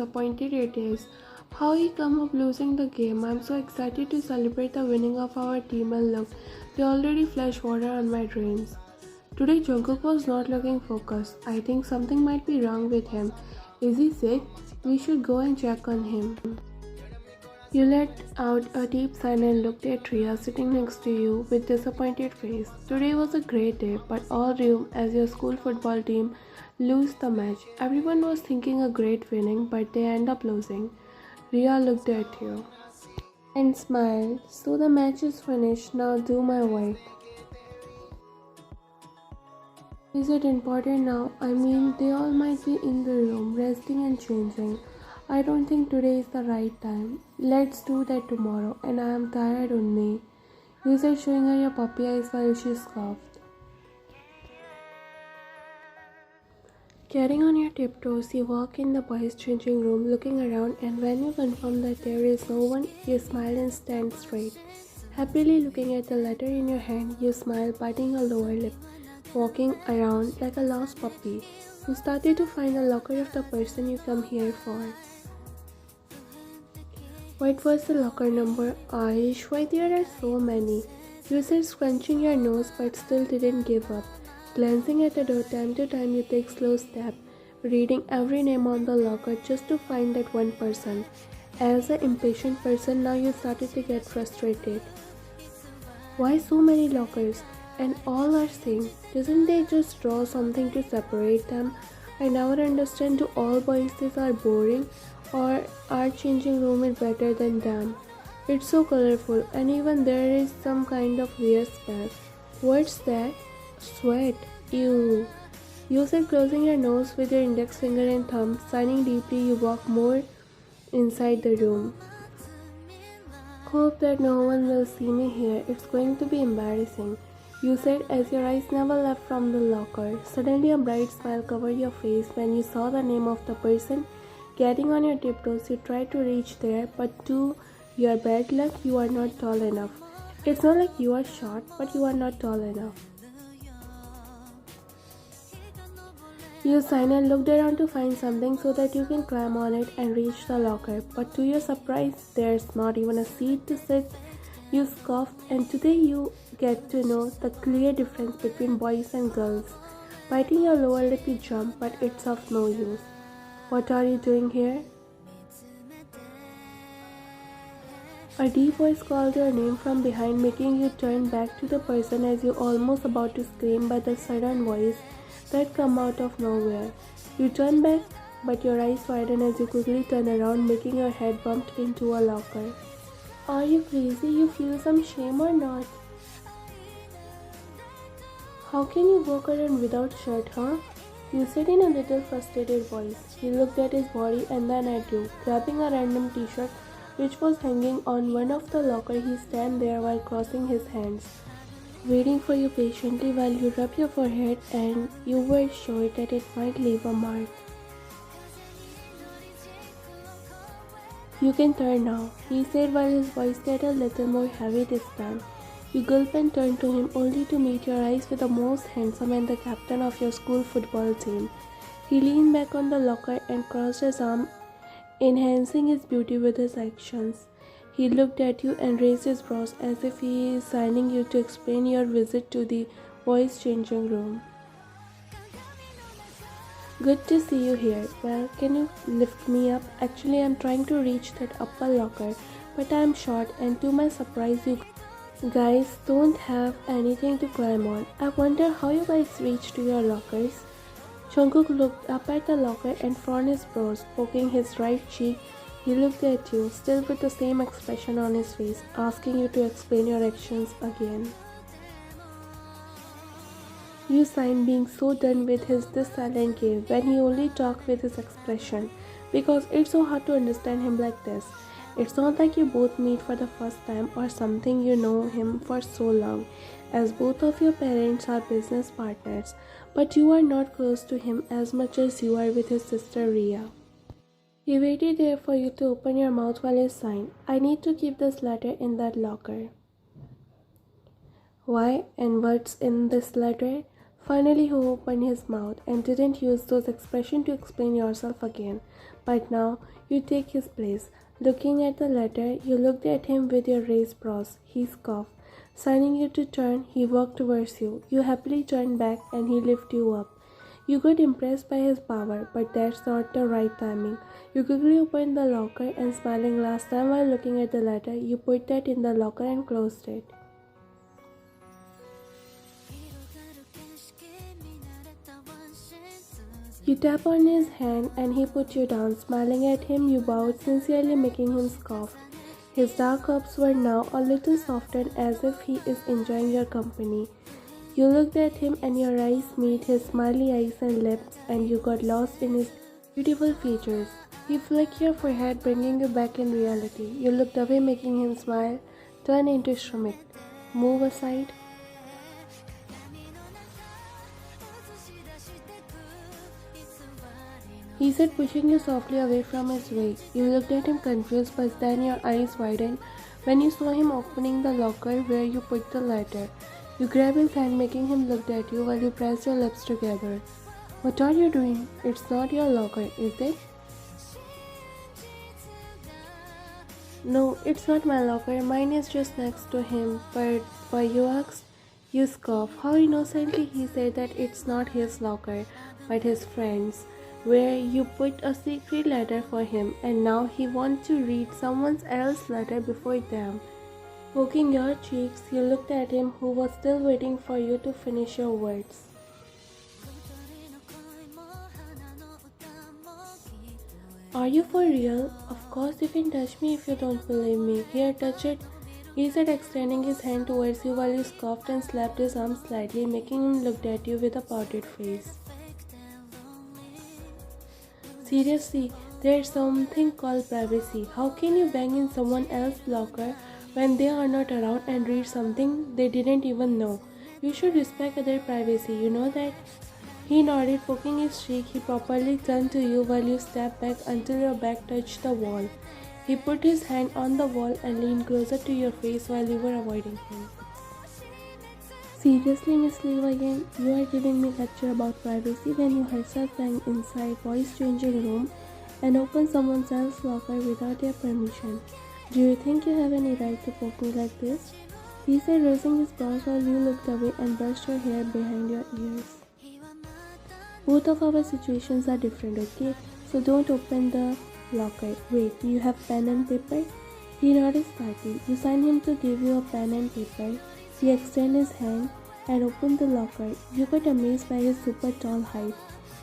disappointed it is. How he come up losing the game. I'm so excited to celebrate the winning of our team and look, they already flash water on my dreams. Today Jungkook was not looking focused. I think something might be wrong with him. Is he sick? We should go and check on him. You let out a deep sigh and looked at Ria sitting next to you with disappointed face. Today was a great day, but all due as your school football team lose the match. Everyone was thinking a great winning, but they end up losing. Ria looked at you and smiled. So the match is finished. Now do my work. Is it important now? I mean, they all might be in the room, resting and changing. I don't think today is the right time. Let's do that tomorrow, and I am tired, Unni. You said, showing her your puppy eyes while she scoffed. Carrying on your tiptoes, you walk in the boys' changing room, looking around, and when you confirm that there is no one, you smile and stand straight. Happily looking at the letter in your hand, you smile, biting your lower lip, walking around like a lost puppy. You started to find the locker of the person you come here for. What was the locker number? Aish, why there are so many? You said, scrunching your nose, but still didn't give up. Glancing at the door time to time, you take slow step, reading every name on the locker just to find that one person. As an impatient person, now you started to get frustrated. Why so many lockers? And all are same. Doesn't they just draw something to separate them? I never understand, do all boys these are boring, or our changing room is better than them? It's so colorful, and even there is some kind of weird smell. What's that? Sweat. Ew. You said, closing your nose with your index finger and thumb, sighing deeply, you walk more inside the room. Hope that no one will see me here. It's going to be embarrassing, you said as your eyes never left from the locker. Suddenly a bright smile covered your face when you saw the name of the person. Getting on your tiptoes, you tried to reach there, but to your bad luck, you are not tall enough. It's not like you are short, but you are not tall enough. You sighed and looked around to find something so that you can climb on it and reach the locker, but to your surprise, there's not even a seat to sit. You scoffed, and today you get to know the clear difference between boys and girls. Biting your lower lip, you jump, but it's of no use. What are you doing here? A deep voice called your name from behind, making you turn back to the person as you almost about to scream by the sudden voice that come out of nowhere. You turn back, but your eyes widen as you quickly turn around, making your head bumped into a locker. Are you crazy? You feel some shame or not? How can you walk around without shirt, huh? You said in a little frustrated voice. He looked at his body and then at you. Grabbing a random t-shirt which was hanging on one of the locker, he stand there while crossing his hands, waiting for you patiently while you rub your forehead, and you were sure that it might leave a mark. You can turn now, he said while his voice got a little more heavy this time. You gulp and turn to him only to meet your eyes with the most handsome and the captain of your school football team. He leaned back on the locker and crossed his arm, enhancing his beauty with his actions. He looked at you and raised his brows as if he is signing you to explain your visit to the boys' changing room. Good to see you here. Well, can you lift me up? Actually, I'm trying to reach that upper locker, but I'm short, and to my surprise, you guys don't have anything to climb on. I wonder how you guys reach to your lockers. Jungkook looked up at the locker and frowned his brows, poking his right cheek. He looked at you, still with the same expression on his face, asking you to explain your actions again. You sighed, being so done with this silent game when he only talked with his expression, because it's so hard to understand him like this. It's not like you both meet for the first time or something, you know him for so long, as both of your parents are business partners, but you are not close to him as much as you are with his sister Ria. He waited there for you to open your mouth while he signed. I need to keep this letter in that locker. Why, and what's in this letter? Finally he opened his mouth and didn't use those expressions to explain yourself again, But now you take his place. Looking at the letter, you looked at him with your raised brows. He scoffed. Signing you to turn, he walked towards you. You happily turned back and he lifted you up. You got impressed by his power, but that's not the right timing. You quickly opened the locker and smiling last time while looking at the letter, you put that in the locker and closed it. You tap on his hand and he put you down. Smiling at him, you bowed sincerely, making him scoff. His dark curves were now a little softened as if he is enjoying your company. You looked at him and your eyes met his smiley eyes and lips and you got lost in his beautiful features. He flicked your forehead, bringing you back in reality. You looked away, making him smile. Turn into Shramik. Move aside. He said, pushing you softly away from his way. You looked at him confused, but then your eyes widened when you saw him opening the locker where you put the letter. You grabbed his hand, making him look at you while you pressed your lips together. What are you doing? It's not your locker, is it? No, it's not my locker. Mine is just next to him. But why, you asked? You scoffed. How innocently he said that it's not his locker, but his friend's, where you put a secret letter for him, and now he wants to read someone else's letter before them. Poking your cheeks, you looked at him who was still waiting for you to finish your words. Are you for real? Of course you can touch me if you don't believe me. Here, touch it. He said, extending his hand towards you while you scoffed and slapped his arm slightly, making him look at you with a pouted face. Seriously, there's something called privacy. How can you bang in someone else's locker when they are not around and read something they didn't even know? You should respect other privacy, you know that? He nodded, poking his cheek. He properly turned to you while you stepped back until your back touched the wall. He put his hand on the wall and leaned closer to your face while you were avoiding him. Seriously, Miss Levayan, you are giving me lecture about privacy when you herself bang inside voice changing room and open someone else's locker without their permission. Do you think you have any right to poke me like this? He said, raising his brows while you looked away and brushed your hair behind your ears. Both of our situations are different, okay? So don't open the locker. Wait, you have pen and paper? He nodded slightly. You signed him to give you a pen and paper. He extended his hand and opened the locker. You got amazed by his super tall height.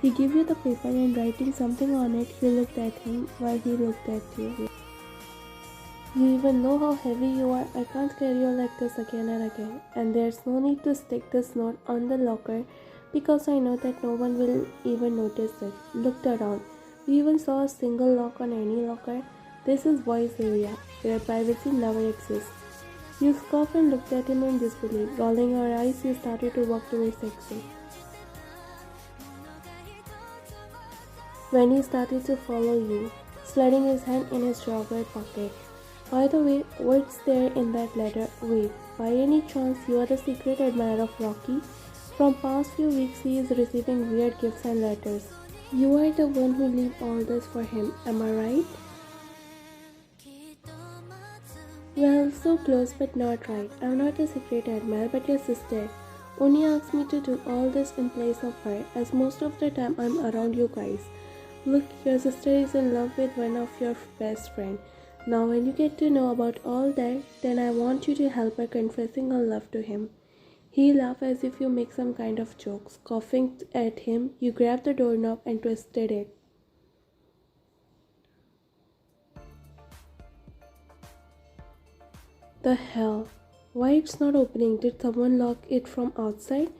He gave you the paper and writing something on it, you looked at him while he looked at you. You even know how heavy you are. I can't carry you like this again and again. And there's no need to stick this note on the locker because I know that no one will even notice it. Looked around. You even saw a single lock on any locker. This is boys' area, where privacy never exists. You scoffed and looked at him in disbelief. Rolling your eyes, you started to walk towards the exit. When he started to follow you, sliding his hand in his jogger pocket. By the way, what's there in that letter? Wait, by any chance you are the secret admirer of Rocky? From past few weeks he is receiving weird gifts and letters. You are the one who leave all this for him, am I right? Well, so close but not right. I'm not a secret admirer but your sister. Oni asked me to do all this in place of her, as most of the time I'm around you guys. Look, your sister is in love with one of your best friends. Now when you get to know about all that, then I want you to help her confessing her love to him. He laughed as if you make some kind of joke. Scoffing at him, you grabbed the doorknob and twisted it. The hell? Why it's not opening? Did someone lock it from outside?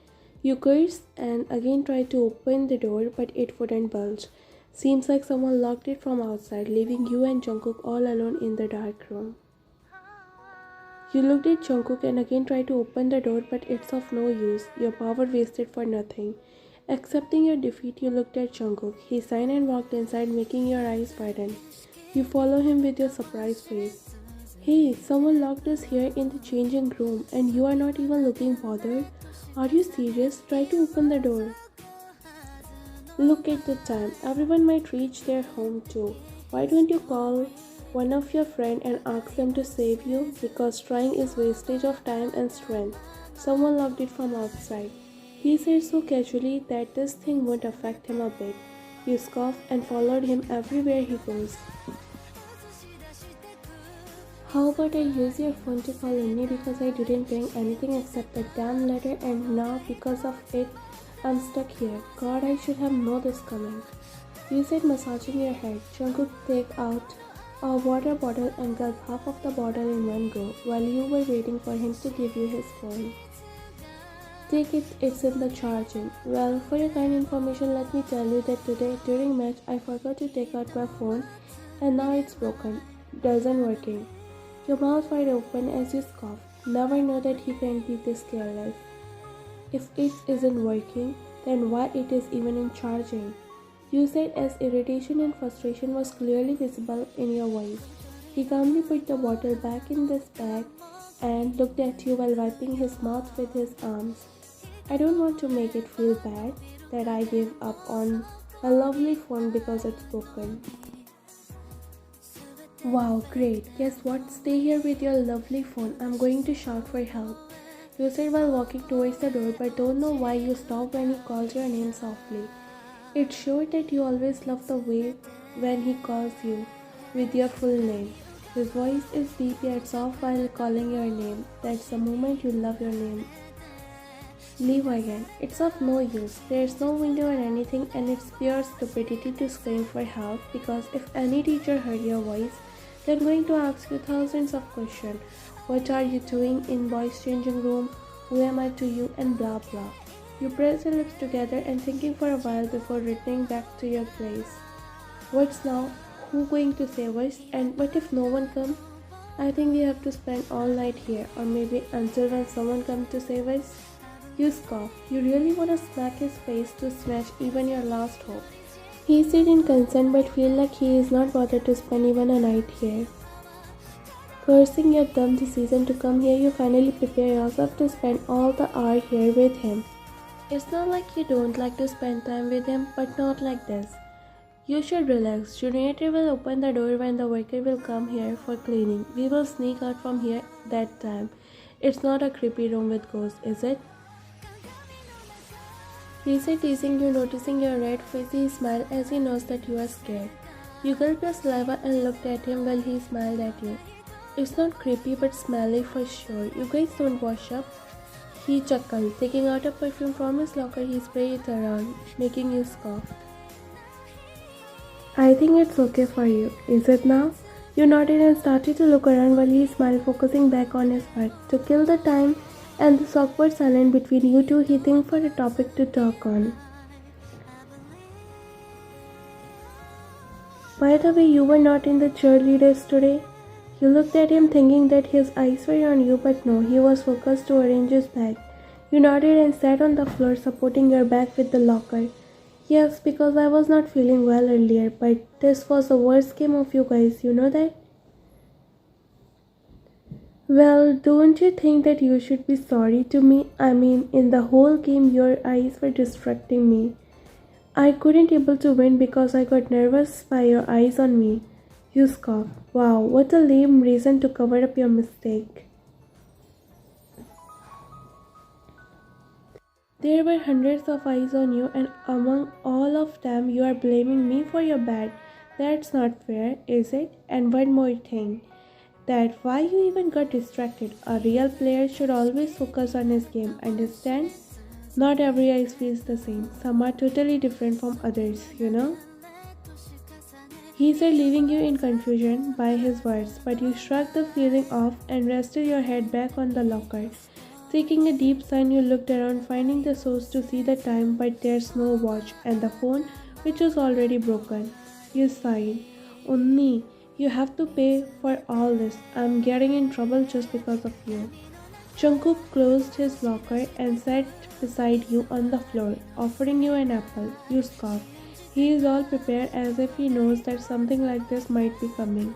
You cursed and again tried to open the door, but it wouldn't budge. Seems like someone locked it from outside, leaving you and Jungkook all alone in the dark room. You looked at Jungkook and again tried to open the door, but it's of no use. Your power wasted for nothing. Accepting your defeat, you looked at Jungkook. He sighed and walked inside, making your eyes widen. You follow him with your surprised face. Hey, someone locked us here in the changing room and you are not even looking bothered? Are you serious? Try to open the door. Look at the time. Everyone might reach their home too. Why don't you call one of your friends and ask them to save you? Because trying is wastage of time and strength. Someone locked it from outside. He said so casually that this thing won't affect him a bit. You scoffed and followed him everywhere he goes. How about I use your phone to call only because I didn't bring anything except the damn letter and now because of it I'm stuck here. God, I should have known this coming. You said massaging your head. Jungkook take out a water bottle and gulp half of the bottle in one go while you were waiting for him to give you his phone. Take it, it's in the charging. Well, for your kind information, let me tell you that today during match I forgot to take out my phone and now it's broken. Doesn't working. Your mouth wide open as you scoff. Never know that he can be this careless. If it isn't working, then why it is even in charging? You said as irritation and frustration was clearly visible in your voice. He calmly put the bottle back in this bag and looked at you while wiping his mouth with his arms. I don't want to make it feel bad that I gave up on a lovely phone because it's broken. Wow, great. Guess what? Stay here with your lovely phone. I'm going to shout for help. You said while walking towards the door, but don't know why you stopped when he called your name softly. It showed that you always love the way when he calls you with your full name. His voice is deep yet soft while calling your name. That's the moment you love your name. Leave again. It's of no use. There's no window or anything and it's pure stupidity to scream for help because if any teacher heard your voice, they're going to ask you thousands of questions. What are you doing in boys' changing room? Who am I to you? And blah blah. You press your lips together and thinking for a while before returning back to your place. What's now? Who going to save us? And what if no one comes? I think we have to spend all night here or maybe until when someone comes to save us. You scoff. You really want to smack his face to smash even your last hope. He said in consent but feel like he is not bothered to spend even a night here. Cursing your dumb decision to come here, you finally prepare yourself to spend all the hour here with him. It's not like you don't like to spend time with him, but not like this. You should relax. Junior will open the door when the worker will come here for cleaning. We will sneak out from here that time. It's not a creepy room with ghosts, is it? He said teasing you, noticing your red face. He smiled as he knows that you are scared. You gulped your saliva and looked at him while he smiled at you. It's not creepy but smelly for sure. You guys don't wash up. He chuckled. Taking out a perfume from his locker, he sprayed it around, making you scoff. I think it's okay for you. Is it now? You nodded and started to look around while he smiled, focusing back on his work. To kill the time and this awkward silence between you two, he think for a topic to talk on. By the way, you were not in the cheerleaders today? You looked at him thinking that his eyes were on you, but no, he was focused to arrange his bag. You nodded and sat on the floor supporting your bag with the locker. Yes, because I was not feeling well earlier, but this was the worst game of you guys, you know that? Well, don't you think that you should be sorry to me? I mean, in the whole game your eyes were distracting me. I couldn't able to win because I got nervous by your eyes on me. You scoffed. Wow, what a lame reason to cover up your mistake. There were hundreds of eyes on you and among all of them you are blaming me for your bad. That's not fair, is it? And one more thing. That why you even got distracted. A real player should always focus on his game, understand? Not every ice feels the same. Some are totally different from others, you know? He said, leaving you in confusion by his words, but you shrugged the feeling off and rested your head back on the locker. Taking a deep sigh, you looked around, finding the source to see the time, but there's no watch and the phone, which was already broken. You sighed. Unni, you have to pay for all this. I'm getting in trouble just because of you. Jungkook closed his locker and sat beside you on the floor, offering you an apple. You scoffed. He is all prepared as if he knows that something like this might be coming.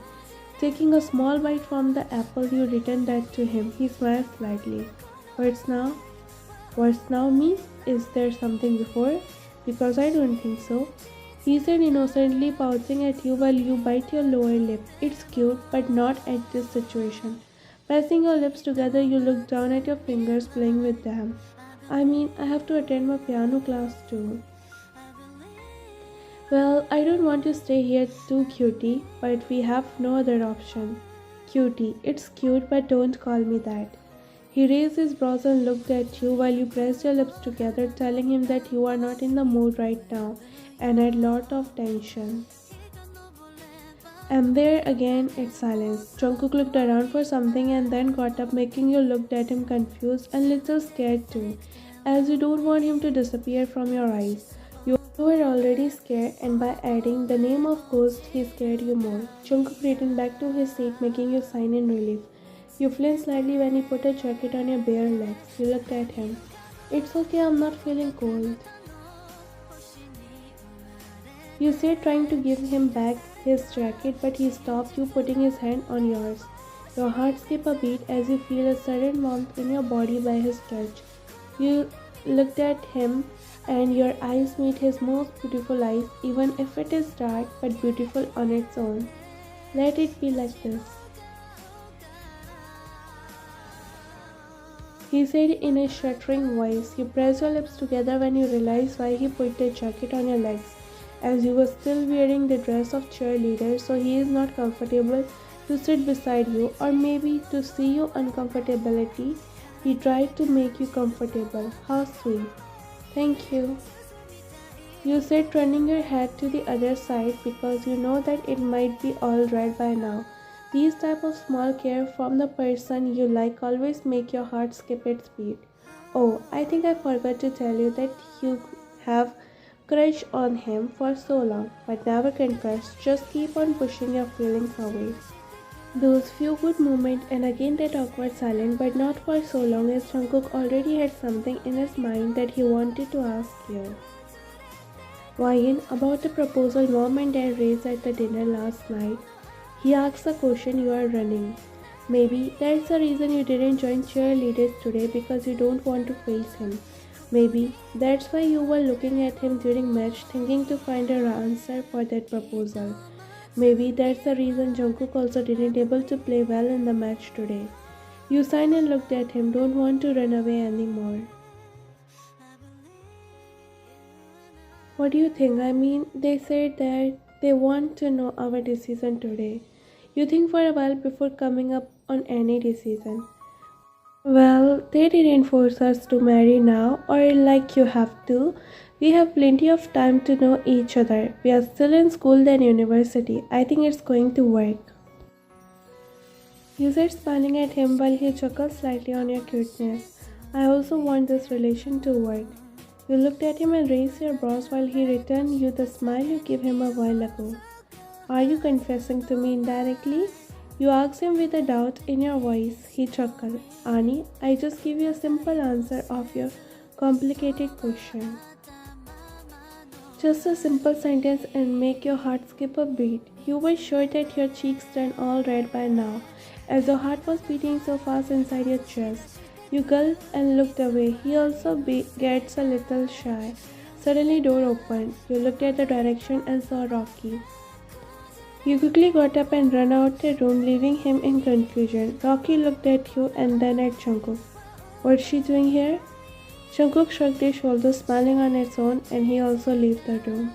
Taking a small bite from the apple, you returned that to him. He smiled slightly. What's now? What's now means? Is there something before? Because I don't think so. He said innocently, pouting at you while you bite your lower lip. It's cute, but not at this situation. Pressing your lips together, you look down at your fingers, playing with them. I mean, I have to attend my piano class too. Well, I don't want to stay here too, cutie, but we have no other option. Cutie, it's cute, but don't call me that. He raised his brows and looked at you while you pressed your lips together, telling him that you are not in the mood right now and had lot of tension. And there again, it's silence. Jungkook looked around for something and then got up, making you look at him confused and little scared too, as you don't want him to disappear from your eyes. You were already scared, and by adding the name of Ghost, he scared you more. Jungkook returned back to his seat, making you sign in relief. You flinched slightly when he put a jacket on your bare legs. You looked at him. It's okay, I'm not feeling cold. You said, trying to give him back his jacket, but he stopped you, putting his hand on yours. Your heart skipped a beat as you feel a sudden warmth in your body by his touch. You looked at him and your eyes meet his most beautiful eyes, even if it is dark but beautiful on its own. Let it be like this, he said in a shuddering voice. You pressed your lips together when you realized why he put the jacket on your legs, as you were still wearing the dress of cheerleader, so he is not comfortable to sit beside you, or maybe to see your uncomfortability. He tried to make you comfortable. How sweet. Thank you. You said, turning your head to the other side because you know that it might be alright by now. These type of small care from the person you like always make your heart skip its beat. Oh, I think I forgot to tell you that you have crush on him for so long, but never confess. Just keep on pushing your feelings away. Those few good moments and again that awkward silence, but not for so long, as Jungkook already had something in his mind that he wanted to ask you. Why, about the proposal mom and dad raised at the dinner last night. He asked the question you are running. Maybe that's the reason you didn't join cheerleaders today, because you don't want to face him. Maybe that's why you were looking at him during match, thinking to find an answer for that proposal. Maybe that's the reason Jungkook also didn't able to play well in the match today. You signed and looked at him, don't want to run away anymore. What do you think? I mean, they said that they want to know our decision today. You think for a while before coming up on any decision. Well, they didn't force us to marry now, or like you have to. We have plenty of time to know each other. We are still in school then university. I think it's going to work. You said, smiling at him while he chuckled slightly on your cuteness. I also want this relation to work. You looked at him and raised your brows while he returned you the smile you gave him a while ago. Are you confessing to me indirectly? You asked him with a doubt in your voice. He chuckled. Ani, I just give you a simple answer of your complicated question. Just a simple sentence and make your heart skip a beat. You were sure that your cheeks turned all red by now, as your heart was beating so fast inside your chest. You gulped and looked away. He also gets a little shy. Suddenly door opened. You looked at the direction and saw Rocky. You quickly got up and ran out the room, leaving him in confusion. Rocky looked at you and then at Jungkook. What's she doing here? Jungkook shrugged his shoulders, smiling on its own, and he also left the room.